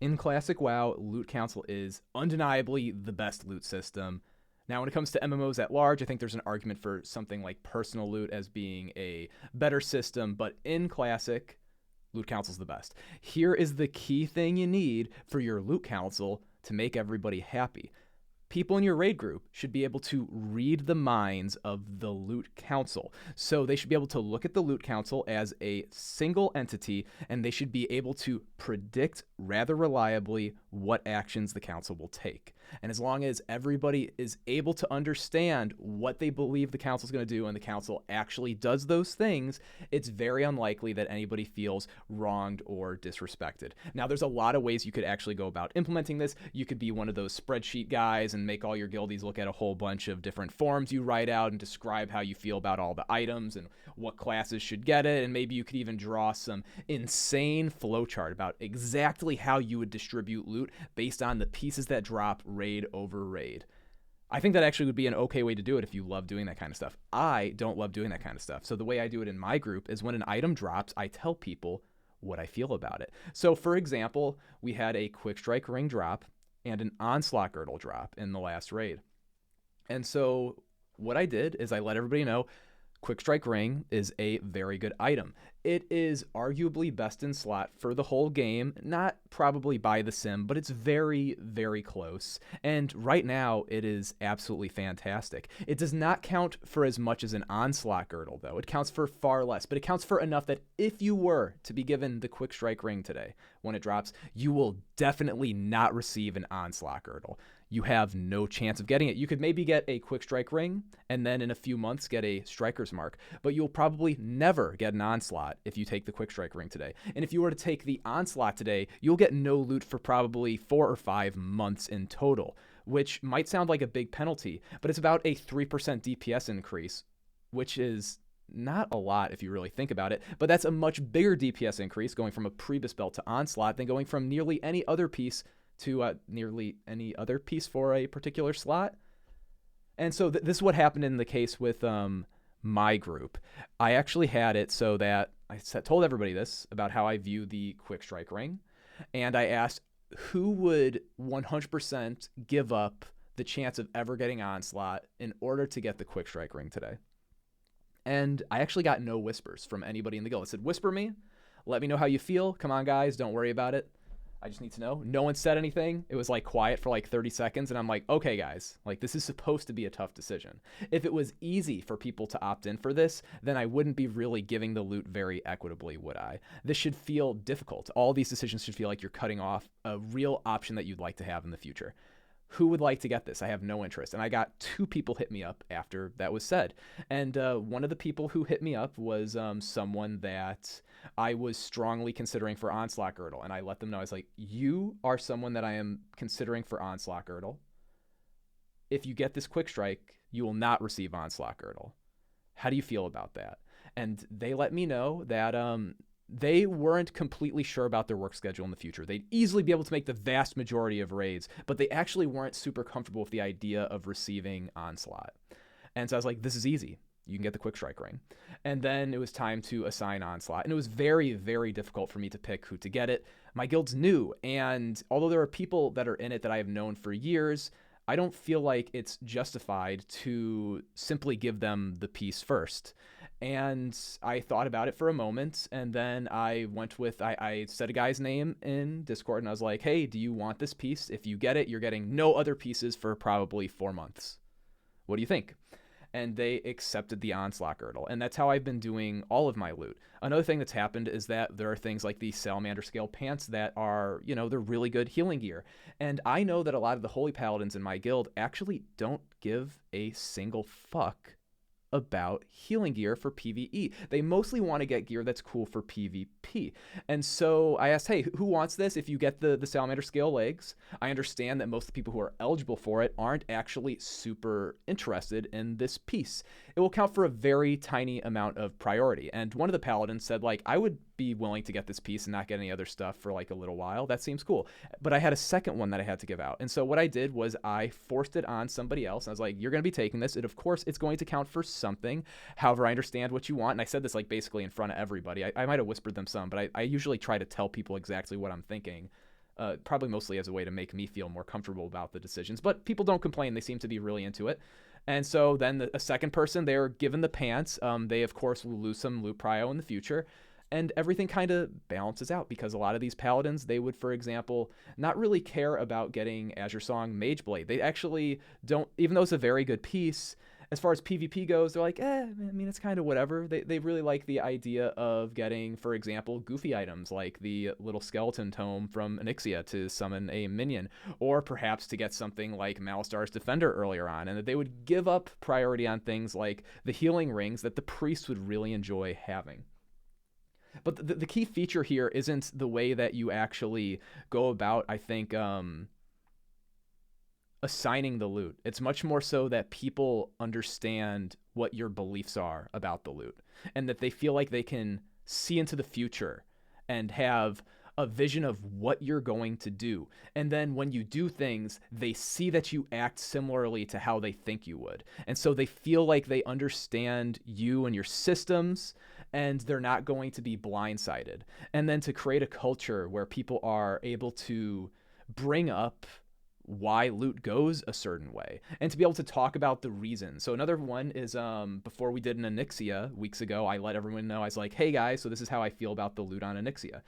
In Classic WoW, Loot Council is undeniably the best loot system. Now, when it comes to MMOs at large, I think there's an argument for something like personal loot as being a better system, but in Classic, Loot Council's the best. Here is the key thing you need for your Loot Council to make everybody happy. People in your raid group should be able to read the minds of the loot council. So they should be able to look at the loot council as a single entity, and they should be able to predict rather reliably what actions the council will take. And as long as everybody is able to understand what they believe the council is going to do and the council actually does those things, it's very unlikely that anybody feels wronged or disrespected. Now, there's a lot of ways you could actually go about implementing this. You could be one of those spreadsheet guys and make all your guildies look at a whole bunch of different forms you write out and describe how you feel about all the items and what classes should get it. And maybe you could even draw some insane flowchart about exactly how you would distribute loot based on the pieces that drop raid over raid. I think that actually would be an okay way to do it if you love doing that kind of stuff. I don't love doing that kind of stuff. So the way I do it in my group is when an item drops, I tell people what I feel about it. So for example, we had a Quick Strike ring drop and an Onslaught girdle drop in the last raid. And so what I did is I let everybody know Quick Strike Ring is a very good item. It is arguably best in slot for the whole game, not probably by the sim, but it's very, very close. And right now, it is absolutely fantastic. It does not count for as much as an Onslaught Girdle, though. It counts for far less, but it counts for enough that if you were to be given the Quick Strike Ring today, when it drops, you will definitely not receive an Onslaught Girdle. You have no chance of getting it. You could maybe get a Quick Strike Ring and then in a few months get a Striker's Mark, but you'll probably never get an Onslaught if you take the Quick Strike Ring today. And if you were to take the Onslaught today, you'll get no loot for probably 4 or 5 months in total, which might sound like a big penalty, but it's about a 3% DPS increase, which is not a lot if you really think about it, but that's a much bigger DPS increase going from a Priebus belt to Onslaught than going from nearly any other piece to nearly any other piece for a particular slot. And so this is what happened in the case with my group. I actually had it so that I told everybody this about how I view the Quick Strike Ring, and I asked who would 100% give up the chance of ever getting Onslaught in order to get the Quick Strike Ring today. And I actually got no whispers from anybody in the guild. I said, whisper me, let me know how you feel. Come on, guys, don't worry about it. I just need to know. No one said anything. It was like quiet for like 30 seconds. And I'm like, okay, guys, like this is supposed to be a tough decision. If it was easy for people to opt in for this, then I wouldn't be really giving the loot very equitably, would I? This should feel difficult. All these decisions should feel like you're cutting off a real option that you'd like to have in the future. Who would like to get this? I have no interest. And I got 2 people hit me up after that was said. And one of the people who hit me up was someone that I was strongly considering for Onslaught Girdle. And I let them know, I was like, you are someone that I am considering for Onslaught Girdle. If you get this Quick Strike, you will not receive Onslaught Girdle. How do you feel about that? And they let me know that they weren't completely sure about their work schedule in the future. They'd easily be able to make the vast majority of raids, but they actually weren't super comfortable with the idea of receiving Onslaught. And so I was like, this is easy. You can get the Quick Strike Ring. And then it was time to assign Onslaught. And it was very, very difficult for me to pick who to get it. My guild's new, and although there are people that are in it that I have known for years, I don't feel like it's justified to simply give them the piece first. And I thought about it for a moment, and then I went with, I said a guy's name in Discord, and I was like, hey, do you want this piece? If you get it, you're getting no other pieces for probably 4 months. What do you think? And they accepted the Onslaught Girdle, and that's how I've been doing all of my loot. Another thing that's happened is that there are things like the Salamander Scale Pants that are, they're really good healing gear. And I know that a lot of the Holy Paladins in my guild actually don't give a single fuck about healing gear for PvE. They mostly want to get gear that's cool for PvP. And so I asked, hey, who wants this? If you get the Salamander Scale legs, I understand that most of the people who are eligible for it aren't actually super interested in this piece. It will count for a very tiny amount of priority. And one of the paladins said, like, I would be willing to get this piece and not get any other stuff for like a little while. That seems cool. But I had a second one that I had to give out. And so what I did was I forced it on somebody else. I was like, you're going to be taking this. And of course, it's going to count for something. However, I understand what you want. And I said this like basically in front of everybody. I might have whispered them some, but I usually try to tell people exactly what I'm thinking probably mostly as a way to make me feel more comfortable about the decisions. But people don't complain. They seem to be really into it. And so then a second person, they're given the pants. They, of course, will lose some loot prio in the future. And everything kind of balances out because a lot of these paladins, they would, for example, not really care about getting Azure Song Mageblade. They actually don't, even though it's a very good piece, as far as PvP goes, they're like, I mean, it's kind of whatever. They really like the idea of getting, for example, goofy items like the little skeleton tome from Onyxia to summon a minion, or perhaps to get something like Malistar's Defender earlier on, and that they would give up priority on things like the healing rings that the priest would really enjoy having. But the key feature here isn't the way that you actually go about, I think, assigning the loot. It's much more so that people understand what your beliefs are about the loot and that they feel like they can see into the future and have a vision of what you're going to do. And then when you do things, they see that you act similarly to how they think you would. And so they feel like they understand you and your systems, and they're not going to be blindsided. And then to create a culture where people are able to bring up why loot goes a certain way and to be able to talk about the reason. So another one is before we did an Onyxia weeks ago, I let everyone know, I was like, hey guys, so this is how I feel about the loot on Onyxia.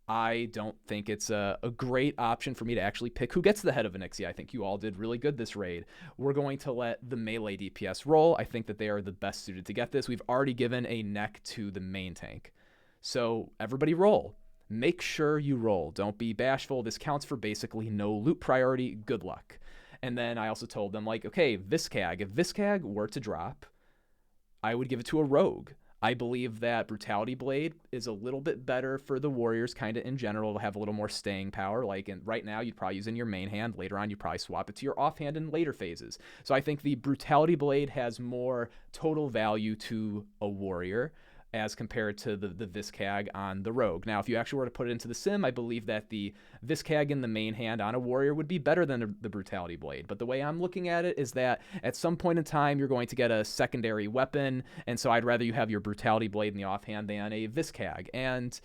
I don't think it's a great option for me to actually pick who gets the head of Onyxia. I think you all did really good this raid. We're going to let the melee DPS roll. I think that they are the best suited to get this. We've already given a neck to the main tank. So everybody roll. Make sure you roll. Don't be bashful. This counts for basically no loot priority. Good luck. And then I also told them, like, okay, Viscag. If Viscag were to drop, I would give it to a rogue. I believe that Brutality Blade is a little bit better for the warriors kind of in general to have a little more staying power. Like right now, you'd probably use it in your main hand. Later on, you'd probably swap it to your offhand in later phases. So I think the Brutality Blade has more total value to a warrior as compared to the Viscag on the rogue. Now, if you actually were to put it into the sim, I believe that the Viscag in the main hand on a warrior would be better than the Brutality Blade. But the way I'm looking at it is that at some point in time, you're going to get a secondary weapon, and so I'd rather you have your Brutality Blade in the offhand than a Viscag. And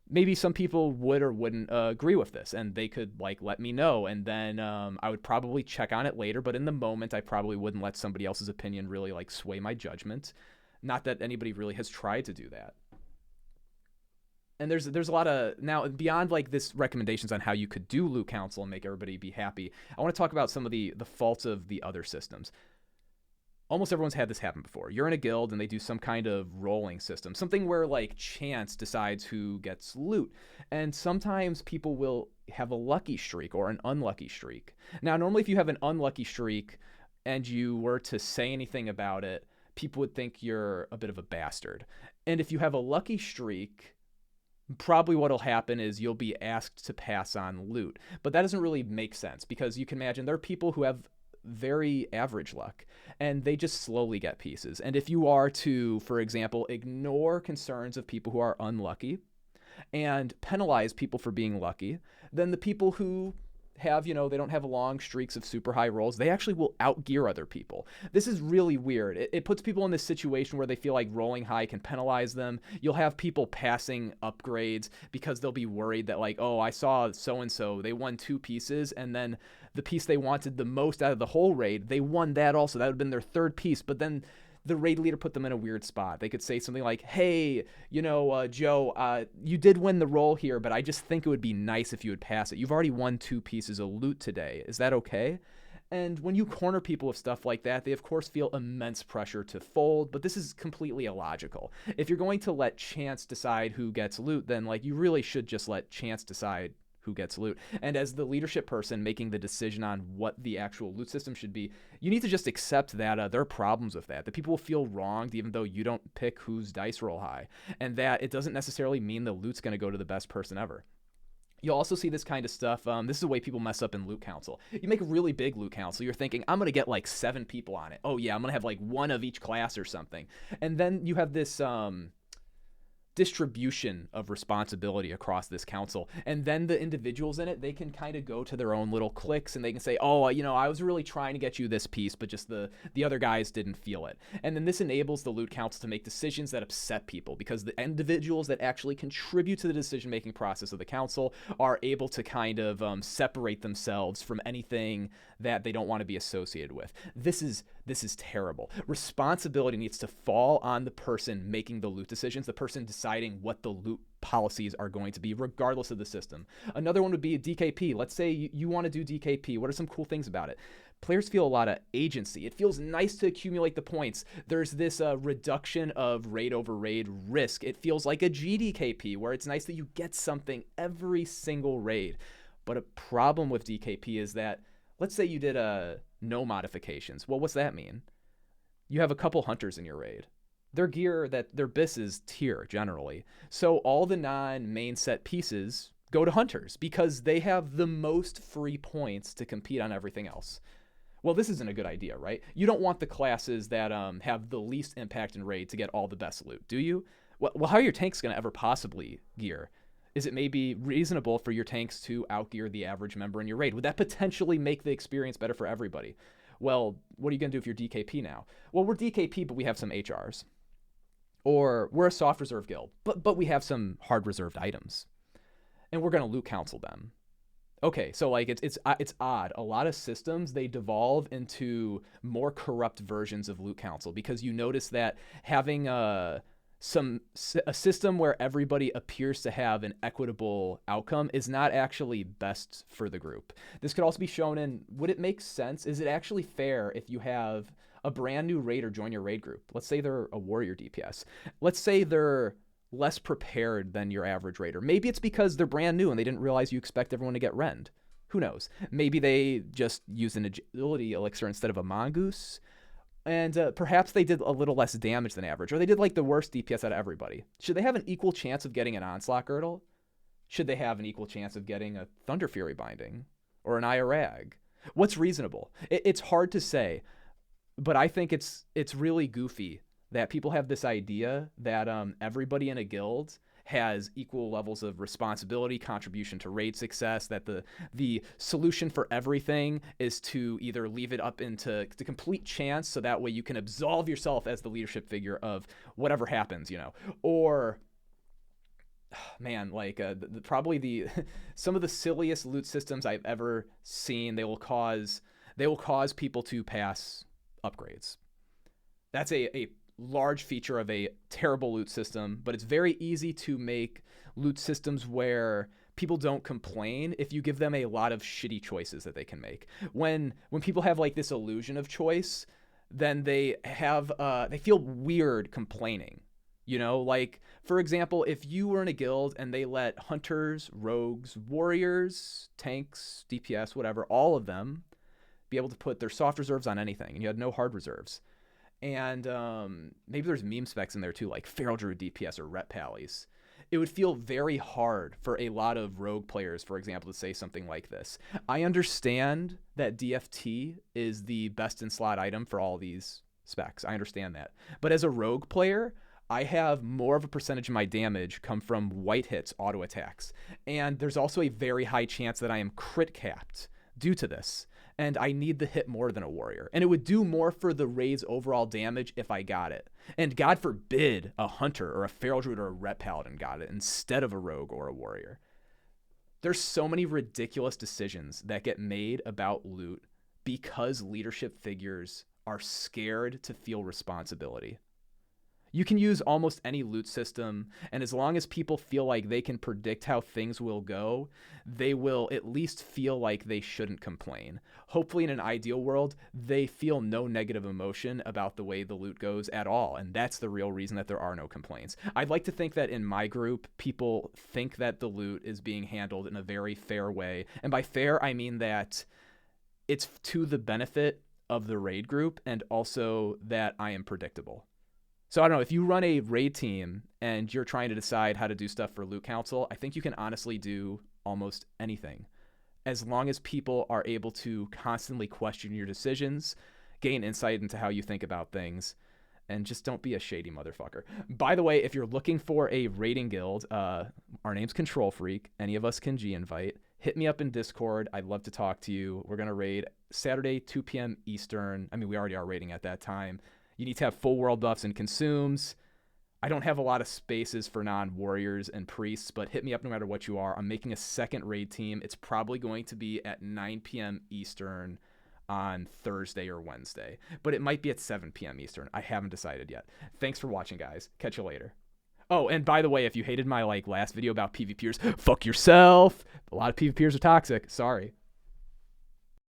maybe some people would or wouldn't agree with this, and they could like let me know, and then I would probably check on it later. But in the moment, I probably wouldn't let somebody else's opinion really like sway my judgment. Not that anybody really has tried to do that. And there's a lot of, now beyond like this recommendations on how you could do loot council and make everybody be happy, I want to talk about some of the faults of the other systems. Almost everyone's had this happen before. You're in a guild and they do some kind of rolling system, something where like chance decides who gets loot. And sometimes people will have a lucky streak or an unlucky streak. Now, normally if you have an unlucky streak and you were to say anything about it, people would think you're a bit of a bastard. And if you have a lucky streak, probably what'll happen is you'll be asked to pass on loot. But that doesn't really make sense because you can imagine there are people who have very average luck and they just slowly get pieces. And if you are to, for example, ignore concerns of people who are unlucky and penalize people for being lucky, then the people who have, they don't have long streaks of super high rolls, they actually will outgear other people. This is really weird. It puts people in this situation where they feel like rolling high can penalize them. You'll have people passing upgrades because they'll be worried that like, oh, I saw so-and-so, they won 2 pieces, and then the piece they wanted the most out of the whole raid, they won that also. That would have been their 3rd piece, but then the raid leader put them in a weird spot. They could say something like, hey, Joe, you did win the roll here, but I just think it would be nice if you would pass it. You've already won 2 pieces of loot today. Is that okay? And when you corner people with stuff like that, they of course feel immense pressure to fold, but this is completely illogical. If you're going to let chance decide who gets loot, then like you really should just let chance decide who gets loot. And as the leadership person making the decision on what the actual loot system should be, you need to just accept that there are problems with that people will feel wronged even though you don't pick whose dice roll high, and that it doesn't necessarily mean the loot's going to go to the best person ever. You'll also see this kind of stuff. This is the way people mess up in loot council. You make a really big loot council. You're thinking, I'm going to get like 7 people on it. Oh yeah, I'm going to have like 1 of each class or something. And then you have this distribution of responsibility across this council. And then the individuals in it, they can kind of go to their own little cliques and they can say, oh, I was really trying to get you this piece, but just the other guys didn't feel it. And then this enables the loot council to make decisions that upset people, because the individuals that actually contribute to the decision-making process of the council are able to kind of separate themselves from anything that they don't want to be associated with. This is terrible. Responsibility needs to fall on the person making the loot decisions, the person deciding what the loot policies are going to be, regardless of the system. Another one would be a DKP. Let's say you want to do DKP. What are some cool things about it? Players feel a lot of agency. It feels nice to accumulate the points. There's this reduction of raid over raid risk. It feels like a GDKP, where it's nice that you get something every single raid. But a problem with DKP is that, let's say you did no modifications. Well, what's that mean? You have a couple hunters in your raid. Their gear, their BIS is tier generally. So all the non-main set pieces go to hunters because they have the most free points to compete on everything else. Well, this isn't a good idea, right? You don't want the classes that have the least impact in raid to get all the best loot, do you? Well, how are your tanks going to ever possibly gear? Is it maybe reasonable for your tanks to outgear the average member in your raid? Would that potentially make the experience better for everybody? Well, what are you going to do if you're DKP now? Well, we're DKP, but we have some HRs. Or we're a soft reserve guild, but we have some hard reserved items. And we're going to loot council them. Okay, so like it's odd. A lot of systems, they devolve into more corrupt versions of loot council, because you notice that having a system where everybody appears to have an equitable outcome is not actually best for the group. This could also be shown in, would it make sense? Is it actually fair if you have a brand new raider join your raid group? Let's say they're a warrior DPS. Let's say they're less prepared than your average raider. Maybe it's because they're brand new and they didn't realize you expect everyone to get rend. Who knows? Maybe they just used an agility elixir instead of a mongoose. And perhaps they did a little less damage than average, or they did like the worst DPS out of everybody. Should they have an equal chance of getting an Onslaught Girdle? Should they have an equal chance of getting a Thunder Fury Binding or an IRAG? What's reasonable? It's hard to say, but I think it's really goofy that people have this idea that everybody in a guild has equal levels of responsibility, contribution to raid success, that the solution for everything is to either leave it up into the complete chance, so that way you can absolve yourself as the leadership figure of whatever happens, or man, like probably some of the silliest loot systems I've ever seen, they will cause people to pass upgrades. That's a large feature of a terrible loot system, but it's very easy to make loot systems where people don't complain if you give them a lot of shitty choices that they can make. When people have like this illusion of choice, then they feel weird complaining. Like, for example, if you were in a guild and they let hunters, rogues, warriors, tanks, DPS, whatever, all of them be able to put their soft reserves on anything, and you had no hard reserves. And maybe there's meme specs in there too, like Feral Druid DPS or Ret Pallies. It would feel very hard for a lot of rogue players, for example, to say something like this. I understand that DFT is the best in slot item for all these specs. I understand that. But as a rogue player, I have more of a percentage of my damage come from white hits, auto attacks. And there's also a very high chance that I am crit capped due to this. And I need the hit more than a warrior. And it would do more for the raid's overall damage if I got it. And God forbid a hunter or a feral druid or a ret paladin got it instead of a rogue or a warrior. There's so many ridiculous decisions that get made about loot because leadership figures are scared to feel responsibility. You can use almost any loot system, and as long as people feel like they can predict how things will go, they will at least feel like they shouldn't complain. Hopefully, in an ideal world, they feel no negative emotion about the way the loot goes at all, and that's the real reason that there are no complaints. I'd like to think that in my group, people think that the loot is being handled in a very fair way, and by fair, I mean that it's to the benefit of the raid group, and also that I am predictable. So I don't know, if you run a raid team and you're trying to decide how to do stuff for loot council, I think you can honestly do almost anything. As long as people are able to constantly question your decisions, gain insight into how you think about things, and just don't be a shady motherfucker. By the way, if you're looking for a raiding guild, our name's Control Freak. Any of us can G-invite. Hit me up in Discord. I'd love to talk to you. We're going to raid Saturday, 2 p.m. Eastern. I mean, we already are raiding at that time. You need to have full world buffs and consumes. I don't have a lot of spaces for non-warriors and priests, but hit me up no matter what you are. I'm making a second raid team. It's probably going to be at 9 p.m. Eastern on Thursday or Wednesday, but it might be at 7 p.m. Eastern. I haven't decided yet. Thanks for watching, guys. Catch you later. Oh, and by the way, if you hated my last video about PvPers, fuck yourself. A lot of PvPers are toxic. Sorry.